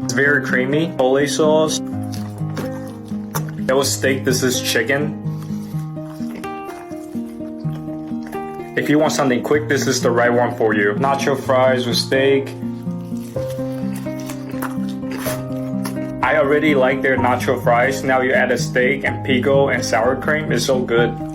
It's very creamy. Chipotle sauce. That was steak, this is chicken. If you want something quick, this is the right one for you. Nacho fries with steak. I already like their nacho fries. Now you add a steak and pico and sour cream. It's so good.